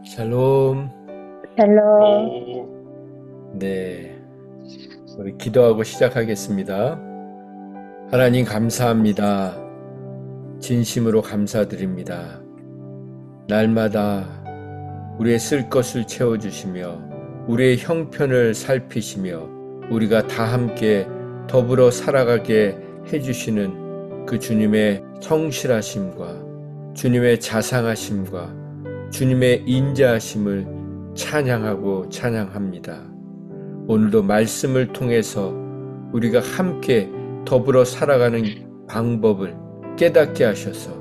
샬롬. 헬로. 네, 우리 기도하고 시작하겠습니다. 하나님 감사합니다. 진심으로 감사드립니다. 날마다 우리의 쓸 것을 채워주시며 우리의 형편을 살피시며 우리가 다 함께 더불어 살아가게 해주시는 그 주님의 성실하심과 주님의 자상하심과 주님의 인자하심을 찬양하고 찬양합니다. 오늘도 말씀을 통해서 우리가 함께 더불어 살아가는 방법을 깨닫게 하셔서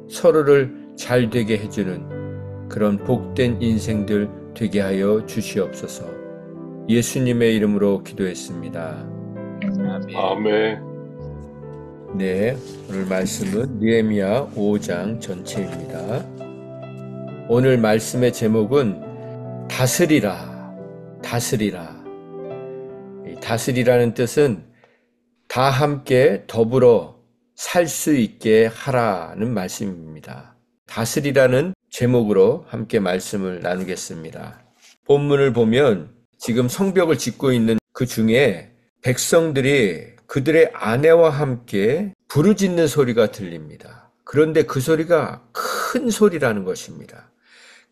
서로를 잘 되게 해주는 그런 복된 인생들 되게 하여 주시옵소서. 예수님의 이름으로 기도했습니다. 아멘. 네, 오늘 말씀은 느헤미야 5장 전체입니다. 오늘 말씀의 제목은 다스리라, 다스리라. 다스리라는 뜻은 다 함께 더불어 살 수 있게 하라는 말씀입니다. 다스리라는 제목으로 함께 말씀을 나누겠습니다. 본문을 보면 지금 성벽을 짓고 있는 그 중에 백성들이 그들의 아내와 함께 부르짖는 소리가 들립니다. 그런데 그 소리가 큰 소리라는 것입니다.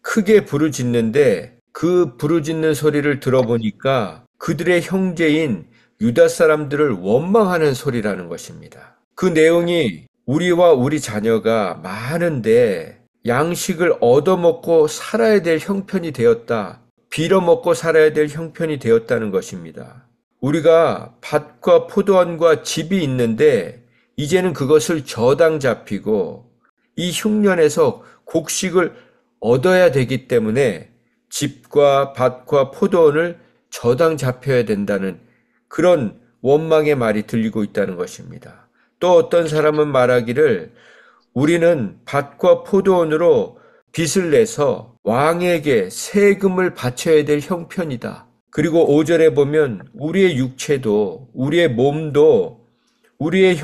크게 부르짖는데 그 부르짖는 소리를 들어보니까 그들의 형제인 유다 사람들을 원망하는 소리라는 것입니다. 그 내용이 우리와 우리 자녀가 많은데 양식을 얻어먹고 살아야 될 형편이 되었다. 빌어먹고 살아야 될 형편이 되었다는 것입니다. 우리가 밭과 포도원과 집이 있는데 이제는 그것을 저당 잡히고 이 흉년에서 곡식을 얻어야 되기 때문에 집과 밭과 포도원을 저당 잡혀야 된다는 그런 원망의 말이 들리고 있다는 것입니다. 또 어떤 사람은 말하기를 우리는 밭과 포도원으로 빚을 내서 왕에게 세금을 바쳐야 될 형편이다. 그리고 5절에 보면 우리의 육체도 우리의 몸도 우리의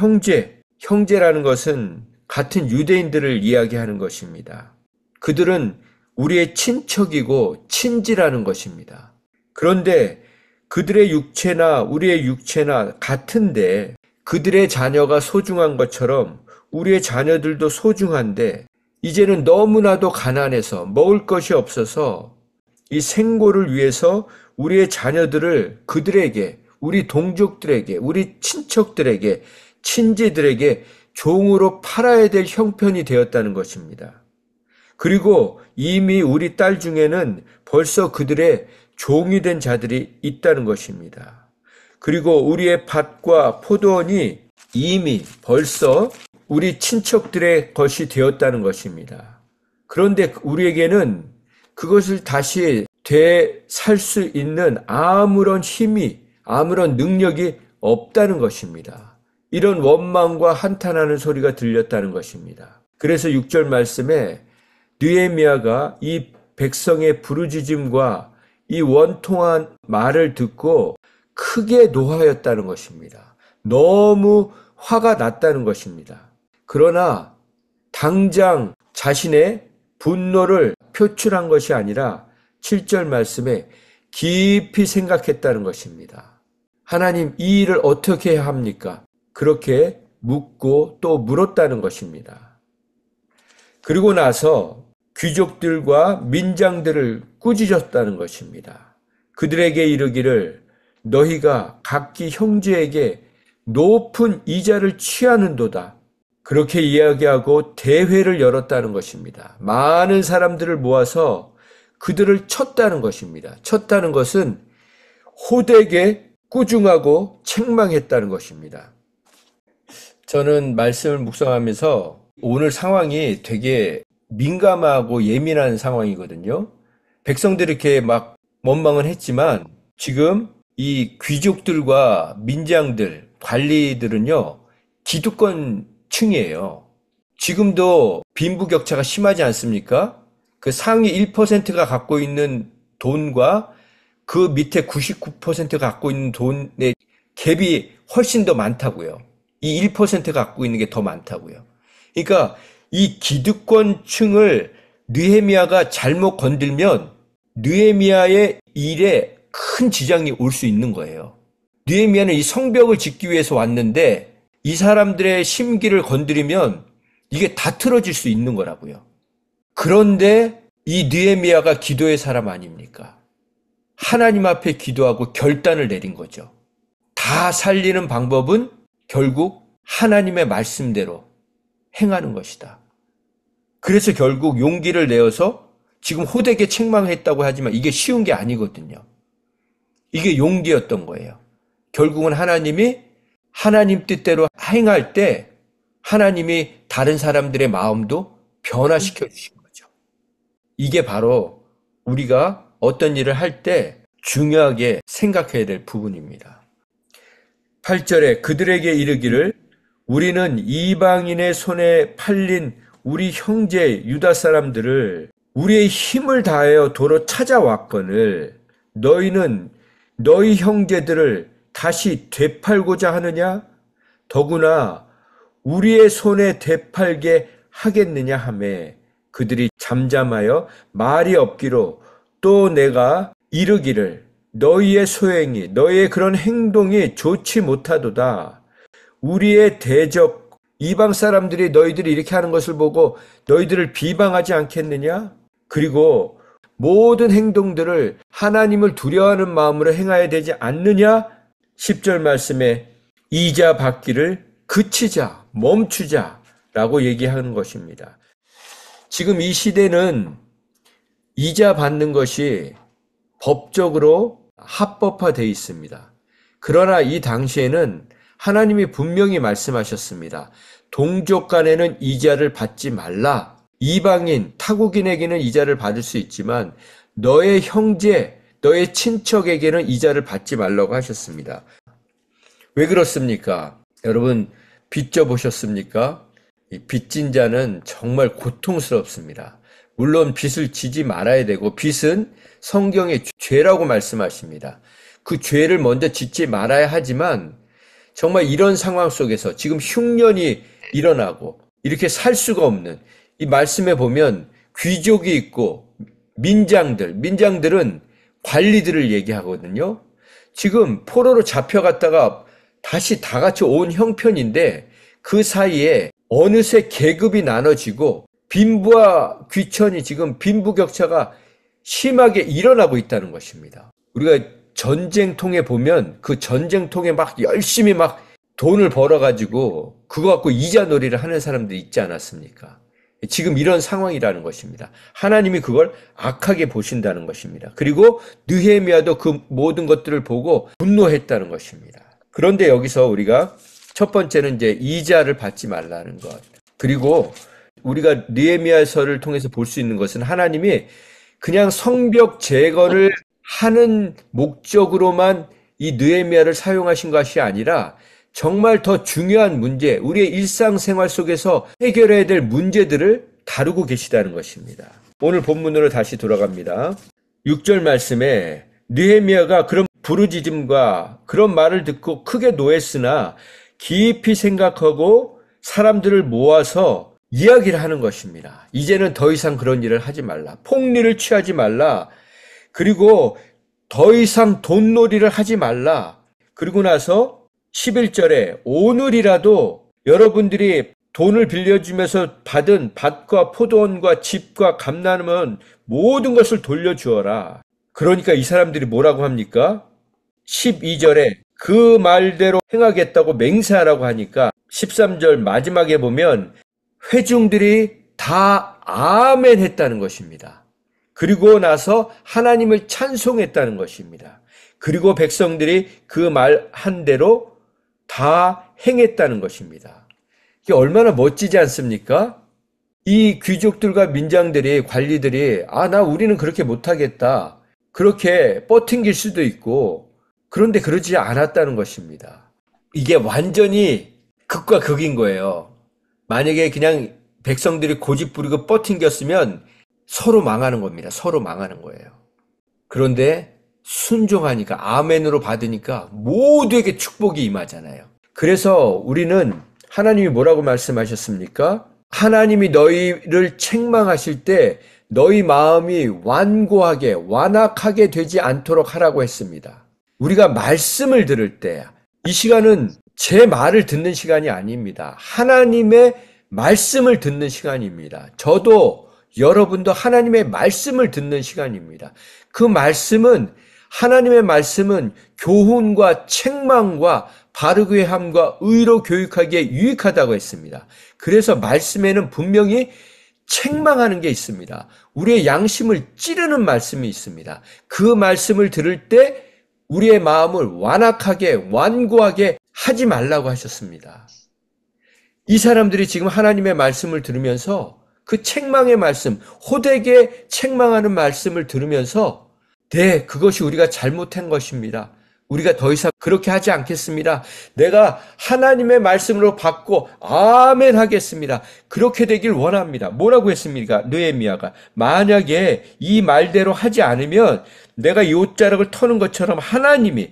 형제라는 것은 같은 유대인들을 이야기하는 것입니다. 그들은 우리의 친척이고 친지라는 것입니다. 그런데 그들의 육체나 우리의 육체나 같은데 그들의 자녀가 소중한 것처럼 우리의 자녀들도 소중한데 이제는 너무나도 가난해서 먹을 것이 없어서 이 생고를 위해서 우리의 자녀들을 그들에게, 우리 동족들에게, 우리 친척들에게, 친지들에게 종으로 팔아야 될 형편이 되었다는 것입니다. 그리고 이미 우리 딸 중에는 벌써 그들의 종이 된 자들이 있다는 것입니다. 그리고 우리의 밭과 포도원이 이미 벌써 우리 친척들의 것이 되었다는 것입니다. 그런데 우리에게는 그것을 다시 되살 수 있는 아무런 힘이, 아무런 능력이 없다는 것입니다. 이런 원망과 한탄하는 소리가 들렸다는 것입니다. 그래서 6절 말씀에 느헤미야가 이 백성의 부르짖음과 이 원통한 말을 듣고 크게 노하였다는 것입니다. 너무 화가 났다는 것입니다. 그러나 당장 자신의 분노를 표출한 것이 아니라 7절 말씀에 깊이 생각했다는 것입니다. 하나님, 이 일을 어떻게 해야 합니까? 그렇게 묻고 또 물었다는 것입니다. 그리고 나서 귀족들과 민장들을 꾸짖었다는 것입니다. 그들에게 이르기를 너희가 각기 형제에게 높은 이자를 취하는도다. 그렇게 이야기하고 대회를 열었다는 것입니다. 많은 사람들을 모아서 그들을 쳤다는 것입니다. 쳤다는 것은 호되게 꾸중하고 책망했다는 것입니다. 저는 말씀을 묵상하면서 오늘 상황이 되게 민감하고 예민한 상황이거든요. 백성들이 이렇게 막 원망을 했지만 지금 이 귀족들과 민장들, 관리들은요, 기득권층이에요. 지금도 빈부격차가 심하지 않습니까? 그 상위 1%가 갖고 있는 돈과 그 밑에 99%가 갖고 있는 돈의 갭이 훨씬 더 많다고요. 이 1%가 갖고 있는 게 더 많다고요. 그러니까 이 기득권층을 느헤미야가 잘못 건들면 느헤미야의 일에 큰 지장이 올 수 있는 거예요. 느헤미야는 이 성벽을 짓기 위해서 왔는데 이 사람들의 심기를 건드리면 이게 다 틀어질 수 있는 거라고요. 그런데 이 느헤미야가 기도의 사람 아닙니까? 하나님 앞에 기도하고 결단을 내린 거죠. 다 살리는 방법은 결국 하나님의 말씀대로 행하는 것이다. 그래서 결국 용기를 내어서 지금 호되게 책망했다고 하지만 이게 쉬운 게 아니거든요. 이게 용기였던 거예요. 결국은 하나님이 하나님 뜻대로 행할 때 하나님이 다른 사람들의 마음도 변화시켜 주신 거죠. 이게 바로 우리가 어떤 일을 할 때 중요하게 생각해야 될 부분입니다. 8절에 그들에게 이르기를 우리는 이방인의 손에 팔린 우리 형제 유다 사람들을 우리의 힘을 다하여 도로 찾아왔거늘 너희는 너희 형제들을 다시 되팔고자 하느냐? 더구나 우리의 손에 되팔게 하겠느냐 하매 그들이 잠잠하여 말이 없기로 또 내가 이르기를 너희의 소행이 너희의 그런 행동이 좋지 못하도다. 우리의 대적 이방 사람들이 너희들이 이렇게 하는 것을 보고 너희들을 비방하지 않겠느냐? 그리고 모든 행동들을 하나님을 두려워하는 마음으로 행해야 되지 않느냐? 10절 말씀에 이자 받기를 그치자, 멈추자 라고 얘기하는 것입니다. 지금 이 시대는 이자 받는 것이 법적으로 합법화되어 있습니다. 그러나 이 당시에는 하나님이 분명히 말씀하셨습니다. 동족 간에는 이자를 받지 말라. 이방인, 타국인에게는 이자를 받을 수 있지만 너의 형제, 너의 친척에게는 이자를 받지 말라고 하셨습니다. 왜 그렇습니까? 여러분 빚져 보셨습니까? 이 빚진 자는 정말 고통스럽습니다. 물론 빚을 지지 말아야 되고 빚은 성경의 죄라고 말씀하십니다. 그 죄를 먼저 짓지 말아야 하지만 정말 이런 상황 속에서 지금 흉년이 일어나고 이렇게 살 수가 없는 이 말씀에 보면 귀족이 있고 민장들은 관리들을 얘기하거든요. 지금 포로로 잡혀갔다가 다시 다 같이 온 형편인데 그 사이에 어느새 계급이 나눠지고 빈부와 귀천이 지금 빈부격차가 심하게 일어나고 있다는 것입니다. 우리가 전쟁통에 보면 그 전쟁통에 막 열심히 막 돈을 벌어가지고 그거 갖고 이자 놀이를 하는 사람들이 있지 않았습니까? 지금 이런 상황이라는 것입니다. 하나님이 그걸 악하게 보신다는 것입니다. 그리고 느헤미야도 그 모든 것들을 보고 분노했다는 것입니다. 그런데 여기서 우리가 첫 번째는 이제 이자를 받지 말라는 것. 그리고 우리가 느헤미야서를 통해서 볼 수 있는 것은 하나님이 그냥 성벽 재건을 하는 목적으로만 이 느헤미야를 사용하신 것이 아니라 정말 더 중요한 문제, 우리의 일상생활 속에서 해결해야 될 문제들을 다루고 계시다는 것입니다. 오늘 본문으로 다시 돌아갑니다. 6절 말씀에 느헤미야가 그런 부르짖음과 그런 말을 듣고 크게 노했으나 깊이 생각하고 사람들을 모아서 이야기를 하는 것입니다. 이제는 더 이상 그런 일을 하지 말라. 폭리를 취하지 말라. 그리고 더 이상 돈놀이를 하지 말라. 그리고 나서 11절에 오늘이라도 여러분들이 돈을 빌려주면서 받은 밭과 포도원과 집과 감나면 모든 것을 돌려주어라. 그러니까 이 사람들이 뭐라고 합니까? 12절에 그 말대로 행하겠다고 맹세하라고 하니까 13절 마지막에 보면 회중들이 다 아멘 했다는 것입니다. 그리고 나서 하나님을 찬송했다는 것입니다. 그리고 백성들이 그 말 한 대로 다 행했다는 것입니다. 이게 얼마나 멋지지 않습니까? 이 귀족들과 민장들이, 관리들이 우리는 그렇게 못하겠다. 그렇게 뻗팅길 수도 있고 그런데 그러지 않았다는 것입니다. 이게 완전히 극과 극인 거예요. 만약에 그냥 백성들이 고집 부리고 뻗팅겼으면 서로 망하는 겁니다. 서로 망하는 거예요. 그런데 순종하니까 아멘으로 받으니까 모두에게 축복이 임하잖아요. 그래서 우리는 하나님이 뭐라고 말씀하셨습니까? 하나님이 너희를 책망하실 때 너희 마음이 완고하게 완악하게 되지 않도록 하라고 했습니다. 우리가 말씀을 들을 때 이 시간은 제 말을 듣는 시간이 아닙니다. 하나님의 말씀을 듣는 시간입니다. 저도 여러분도 하나님의 말씀을 듣는 시간입니다. 그 말씀은 하나님의 말씀은 교훈과 책망과 바르게 함과 의로 교육하기에 유익하다고 했습니다. 그래서 말씀에는 분명히 책망하는 게 있습니다. 우리의 양심을 찌르는 말씀이 있습니다. 그 말씀을 들을 때 우리의 마음을 완악하게 완고하게 하지 말라고 하셨습니다. 이 사람들이 지금 하나님의 말씀을 들으면서 그 책망의 말씀, 호되게 책망하는 말씀을 들으면서 네, 그것이 우리가 잘못한 것입니다. 우리가 더 이상 그렇게 하지 않겠습니다. 내가 하나님의 말씀으로 받고 아멘 하겠습니다. 그렇게 되길 원합니다. 뭐라고 했습니까? 느헤미야가 만약에 이 말대로 하지 않으면 내가 윷자락을 터는 것처럼 하나님이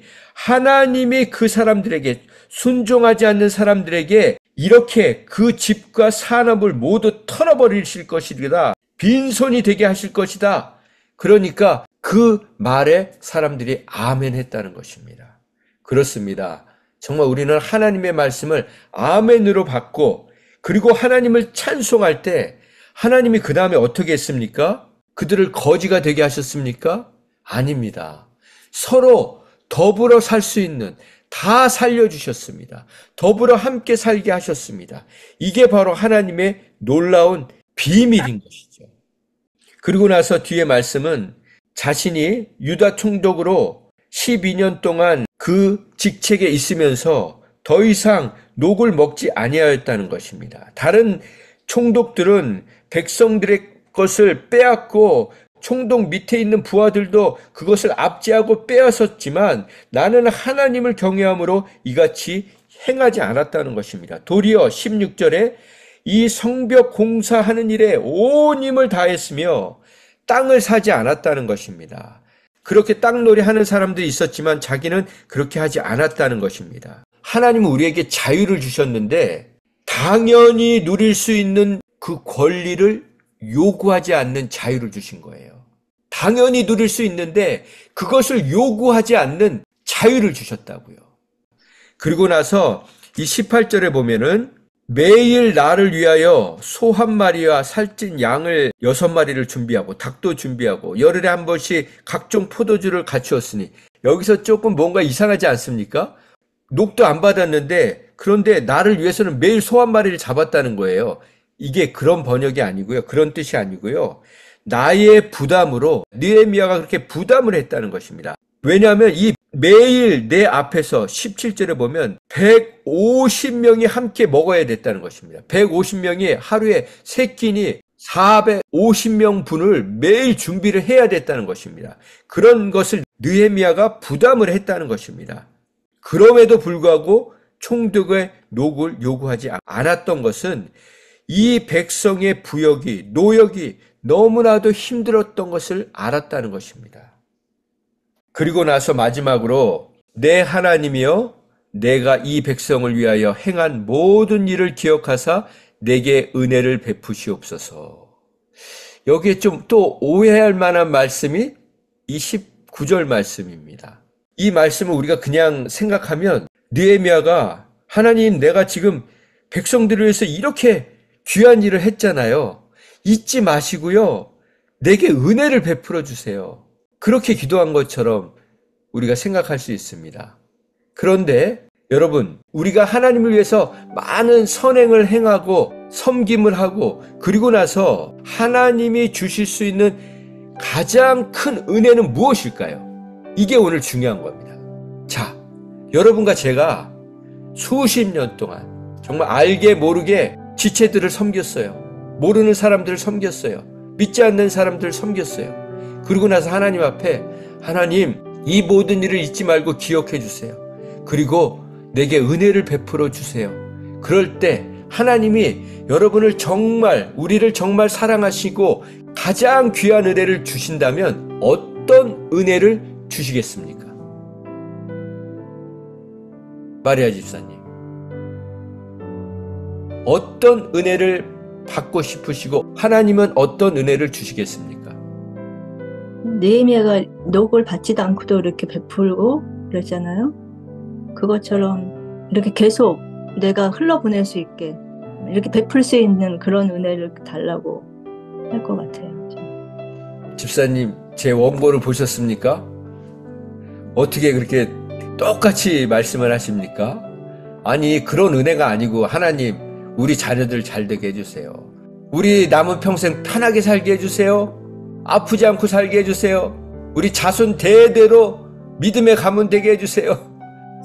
그 사람들에게 순종하지 않는 사람들에게 이렇게 그 집과 산업을 모두 털어버리실 것이다. 빈손이 되게 하실 것이다. 그러니까 그 말에 사람들이 아멘 했다는 것입니다. 그렇습니다. 정말 우리는 하나님의 말씀을 아멘으로 받고 그리고 하나님을 찬송할 때 하나님이 그 다음에 어떻게 했습니까? 그들을 거지가 되게 하셨습니까? 아닙니다. 서로 더불어 살 수 있는 다 살려주셨습니다. 더불어 함께 살게 하셨습니다. 이게 바로 하나님의 놀라운 비밀인 것이죠. 그리고 나서 뒤에 말씀은 자신이 유다 총독으로 12년 동안 그 직책에 있으면서 더 이상 녹을 먹지 아니하였다는 것입니다. 다른 총독들은 백성들의 것을 빼앗고 총독 밑에 있는 부하들도 그것을 압제하고 빼앗았지만 나는 하나님을 경외함으로 이같이 행하지 않았다는 것입니다. 도리어 16절에 이 성벽 공사하는 일에 온 힘을 다했으며 땅을 사지 않았다는 것입니다. 그렇게 땅놀이 하는 사람들이 있었지만 자기는 그렇게 하지 않았다는 것입니다. 하나님은 우리에게 자유를 주셨는데 당연히 누릴 수 있는 그 권리를 요구하지 않는 자유를 주신 거예요. 당연히 누릴 수 있는데 그것을 요구하지 않는 자유를 주셨다고요. 그리고 나서 이 18절에 보면은 매일 나를 위하여 소 한 마리와 살찐 양을 6마리를 준비하고 닭도 준비하고 열흘에 한 번씩 각종 포도주를 갖추었으니 여기서 조금 뭔가 이상하지 않습니까? 녹도 안 받았는데 그런데 나를 위해서는 매일 소 한 마리를 잡았다는 거예요. 이게 그런 번역이 아니고요. 그런 뜻이 아니고요. 나의 부담으로 느헤미야가 그렇게 부담을 했다는 것입니다. 왜냐하면 이 매일 내 앞에서 17절에 보면 150명이 함께 먹어야 됐다는 것입니다. 150명이 하루에 3끼니 450명 분을 매일 준비를 해야 됐다는 것입니다. 그런 것을 느헤미야가 부담을 했다는 것입니다. 그럼에도 불구하고 총독의 녹을 요구하지 않았던 것은 이 백성의 부역이 노역이 너무나도 힘들었던 것을 알았다는 것입니다. 그리고 나서 마지막으로 내 하나님이여 내가 이 백성을 위하여 행한 모든 일을 기억하사 내게 은혜를 베푸시옵소서. 여기에 좀 또 오해할 만한 말씀이 이 19절 말씀입니다. 이 말씀을 우리가 그냥 생각하면 느헤미야가 하나님 내가 지금 백성들을 위해서 이렇게 귀한 일을 했잖아요. 잊지 마시고요. 내게 은혜를 베풀어 주세요. 그렇게 기도한 것처럼 우리가 생각할 수 있습니다. 그런데 여러분, 우리가 하나님을 위해서 많은 선행을 행하고 섬김을 하고 그리고 나서 하나님이 주실 수 있는 가장 큰 은혜는 무엇일까요? 이게 오늘 중요한 겁니다. 자, 여러분과 제가 수십 년 동안 정말 알게 모르게 지체들을 섬겼어요. 모르는 사람들을 섬겼어요. 믿지 않는 사람들을 섬겼어요. 그리고 나서 하나님 앞에 하나님 이 모든 일을 잊지 말고 기억해 주세요. 그리고 내게 은혜를 베풀어 주세요. 그럴 때 하나님이 여러분을 정말 우리를 정말 사랑하시고 가장 귀한 은혜를 주신다면 어떤 은혜를 주시겠습니까? 마리아 집사님, 어떤 은혜를 받고 싶으시고 하나님은 어떤 은혜를 주시겠습니까? 느헤미야가 녹을 받지도 않고도 이렇게 베풀고 그랬잖아요. 그것처럼 이렇게 계속 내가 흘러보낼 수 있게 이렇게 베풀 수 있는 그런 은혜를 달라고 할 것 같아요. 집사님, 제 원고를 보셨습니까? 어떻게 그렇게 똑같이 말씀을 하십니까? 아니, 그런 은혜가 아니고 하나님, 우리 자녀들 잘 되게 해주세요. 우리 남은 평생 편하게 살게 해주세요. 아프지 않고 살게 해주세요. 우리 자손 대대로 믿음의 가문 되게 해주세요.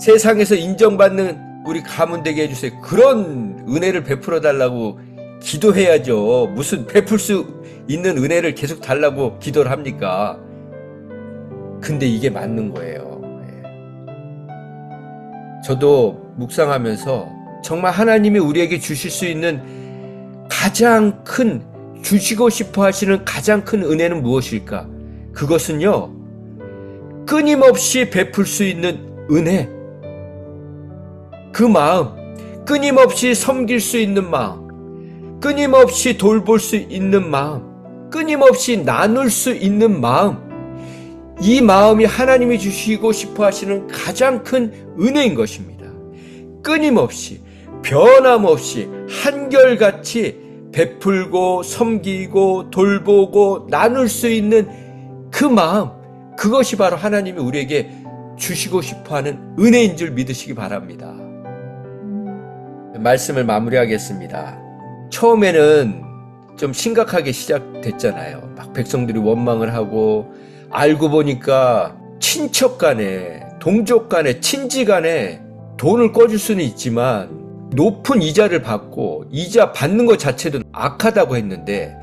세상에서 인정받는 우리 가문 되게 해주세요. 그런 은혜를 베풀어 달라고 기도해야죠. 무슨 베풀 수 있는 은혜를 계속 달라고 기도를 합니까? 근데 이게 맞는 거예요. 저도 묵상하면서 정말 하나님이 우리에게 주실 수 있는 가장 큰, 주시고 싶어 하시는 가장 큰 은혜는 무엇일까? 그것은요, 끊임없이 베풀 수 있는 은혜. 그 마음, 끊임없이 섬길 수 있는 마음, 끊임없이 돌볼 수 있는 마음, 끊임없이 나눌 수 있는 마음, 이 마음이 하나님이 주시고 싶어 하시는 가장 큰 은혜인 것입니다. 끊임없이, 변함없이, 한결같이 베풀고 섬기고 돌보고 나눌 수 있는 그 마음, 그것이 바로 하나님이 우리에게 주시고 싶어 하는 은혜인 줄 믿으시기 바랍니다. 말씀을 마무리하겠습니다. 처음에는 좀 심각하게 시작됐잖아요. 막 백성들이 원망을 하고, 알고 보니까 친척 간에, 동족 간에, 친지 간에 돈을 꿔줄 수는 있지만 높은 이자를 받고, 이자 받는 것 자체도 악하다고 했는데,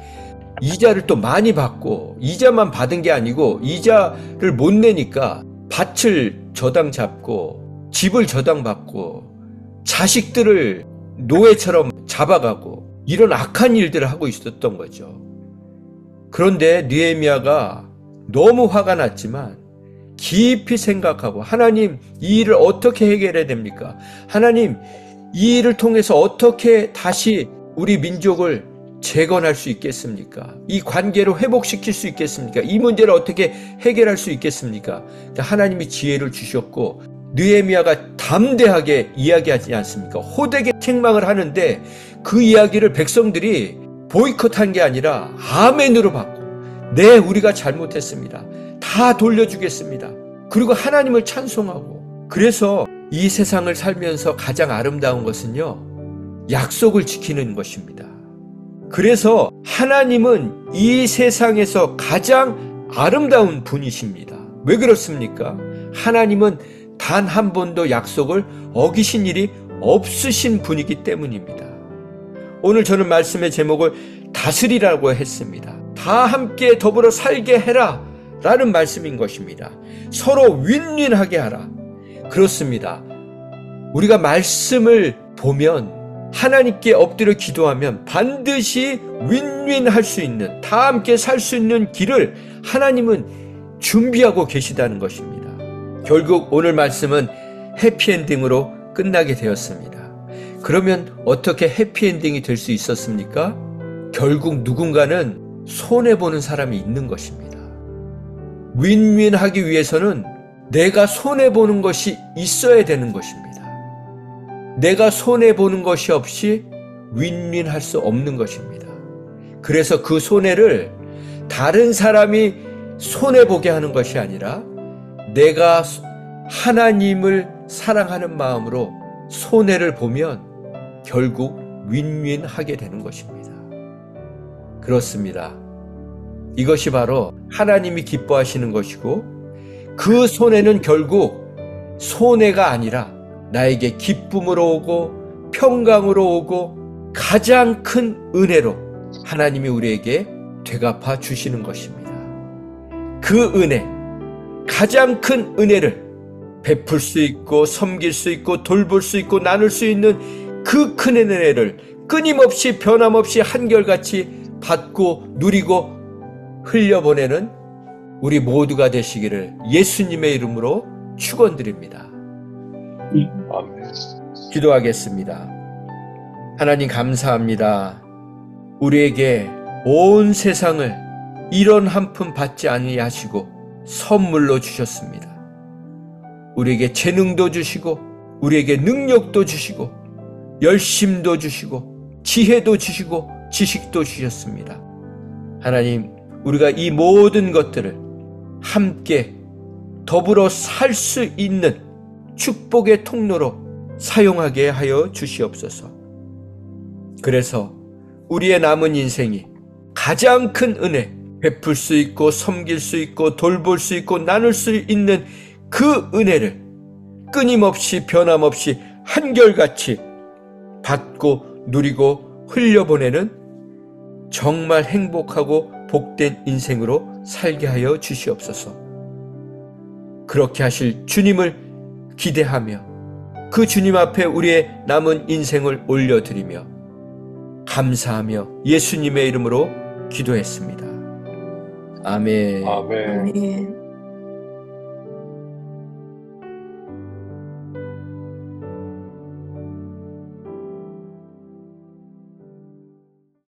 이자를 또 많이 받고, 이자만 받은 게 아니고 이자를 못 내니까 밭을 저당 잡고 집을 저당 받고 자식들을 노예처럼 잡아가고 이런 악한 일들을 하고 있었던 거죠. 그런데 느헤미야가 너무 화가 났지만 깊이 생각하고, 하나님, 이 일을 어떻게 해결해야 됩니까? 하나님, 이 일을 통해서 어떻게 다시 우리 민족을 재건할 수 있겠습니까? 이 관계를 회복시킬 수 있겠습니까? 이 문제를 어떻게 해결할 수 있겠습니까? 하나님이 지혜를 주셨고, 느헤미야가 담대하게 이야기하지 않습니까? 호되게 책망을 하는데 그 이야기를 백성들이 보이콧한 게 아니라 아멘으로 받고, 네, 우리가 잘못했습니다. 다 돌려주겠습니다. 그리고 하나님을 찬송하고. 그래서 이 세상을 살면서 가장 아름다운 것은요, 약속을 지키는 것입니다. 그래서 하나님은 이 세상에서 가장 아름다운 분이십니다. 왜 그렇습니까? 하나님은 단 한 번도 약속을 어기신 일이 없으신 분이기 때문입니다. 오늘 저는 말씀의 제목을 다스리라고 했습니다. 다 함께 더불어 살게 해라 라는 말씀인 것입니다. 서로 윈윈하게 하라. 그렇습니다. 우리가 말씀을 보면, 하나님께 엎드려 기도하면 반드시 윈윈할 수 있는, 다 함께 살 수 있는 길을 하나님은 준비하고 계시다는 것입니다. 결국 오늘 말씀은 해피엔딩으로 끝나게 되었습니다. 그러면 어떻게 해피엔딩이 될 수 있었습니까? 결국 누군가는 손해보는 사람이 있는 것입니다. 윈윈하기 위해서는 내가 손해보는 것이 있어야 되는 것입니다. 내가 손해보는 것이 없이 윈윈할 수 없는 것입니다. 그래서 그 손해를 다른 사람이 손해보게 하는 것이 아니라 내가 하나님을 사랑하는 마음으로 손해를 보면 결국 윈윈하게 되는 것입니다. 그렇습니다. 이것이 바로 하나님이 기뻐하시는 것이고, 그 손해는 결국 손해가 아니라 나에게 기쁨으로 오고 평강으로 오고 가장 큰 은혜로 하나님이 우리에게 되갚아 주시는 것입니다. 그 은혜, 가장 큰 은혜를 베풀 수 있고 섬길 수 있고 돌볼 수 있고 나눌 수 있는 그 큰 은혜를 끊임없이 변함없이 한결같이 받고 누리고 흘려보내는 우리 모두가 되시기를 예수님의 이름으로 축원드립니다. 아멘. 기도하겠습니다. 하나님 감사합니다. 우리에게 온 세상을 이런 한 푼 받지 아니하시고 선물로 주셨습니다. 우리에게 재능도 주시고 우리에게 능력도 주시고 열심도 주시고 지혜도 주시고 지식도 주셨습니다. 하나님, 우리가 이 모든 것들을 함께 더불어 살 수 있는 축복의 통로로 사용하게 하여 주시옵소서. 그래서 우리의 남은 인생이 가장 큰 은혜, 베풀 수 있고 섬길 수 있고 돌볼 수 있고 나눌 수 있는 그 은혜를 끊임없이 변함없이 한결같이 받고 누리고 흘려보내는 정말 행복하고 복된 인생으로 살게 하여 주시옵소서. 그렇게 하실 주님을 기대하며 그 주님 앞에 우리의 남은 인생을 올려드리며 감사하며 예수님의 이름으로 기도했습니다. 아멘. 아멘. 아멘.